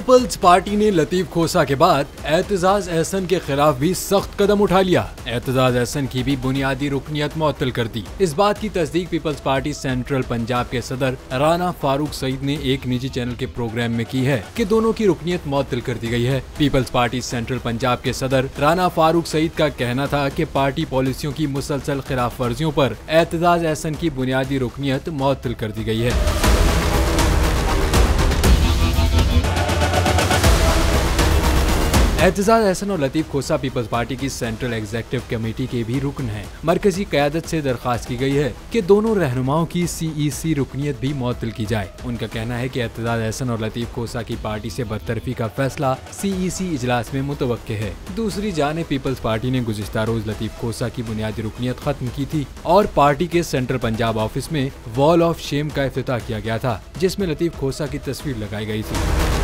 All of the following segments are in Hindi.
पीपल्स पार्टी ने लतीफ खोसा के बाद एतजाज एहसन के खिलाफ भी सख्त कदम उठा लिया। एतजाज एहसन की भी बुनियादी रुकनियत मुअत्तल कर दी। इस बात की तस्दीक पीपल्स पार्टी सेंट्रल पंजाब के सदर राना फारूक सईद ने एक निजी चैनल के प्रोग्राम में की है कि दोनों की रुकनियत मुअत्तल कर दी गई है। पीपल्स पार्टी सेंट्रल पंजाब के सदर राना फारूक सईद का कहना था कि पार्टी पॉलिसियों की मुसलसल खिलाफ वर्जियों पर एतजाज एहसन की बुनियादी रुकनियत मुअत्तल कर दी गई है। एतजाज एहसन और लतीफ खोसा पीपल्स पार्टी की सेंट्रल एग्जीक्यूटिव कमेटी के भी रुकन हैं। मरकजी क़यादत से दरख्वास्त की गई है कि दोनों रहनुमाओं की CEC रुकनियत भी मुअत्तल की जाए। उनका कहना है कि एतजाज एहसन और लतीफ खोसा की पार्टी से बरतरफी का फैसला CEC इजलास में मुतवक्के है। दूसरी जानिब पीपल्स पार्टी ने गुज़िश्ता रोज लतीफ खोसा की बुनियादी रुकनियत खत्म की थी और पार्टी के सेंट्रल पंजाब ऑफिस में वॉल ऑफ शेम का इफ्तिताह किया गया था, जिसमें लतीफ खोसा की तस्वीर लगाई गई थी।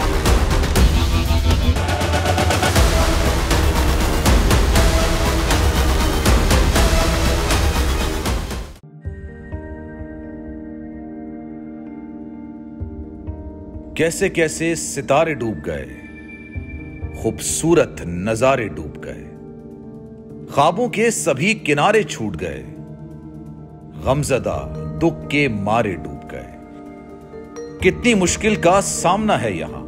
कैसे कैसे सितारे डूब गए, खूबसूरत नजारे डूब गए, ख्वाबों के सभी किनारे छूट गए, गमज़दा दुख के मारे डूब गए। कितनी मुश्किल का सामना है यहां,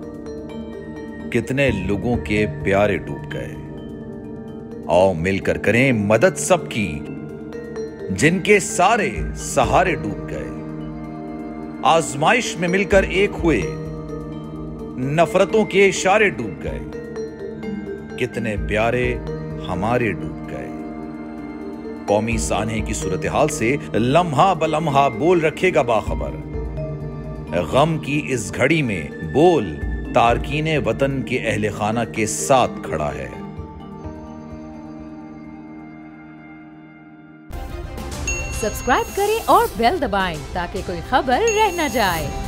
कितने लोगों के प्यारे डूब गए। आओ मिलकर करें मदद सबकी, जिनके सारे सहारे डूब गए। आजमाइश में मिलकर एक हुए, नफरतों के इशारे डूब गए। कितने प्यारे हमारे डूब गए। कौमी सानहे की सूरत हाल से लम्हा बलम्हा बोल रखेगा बाखबर। गम की इस घड़ी में बोल तारकीने वतन के अहले खाना के साथ खड़ा है। सब्सक्राइब करें और बेल दबाएं ताकि कोई खबर रह न जाए।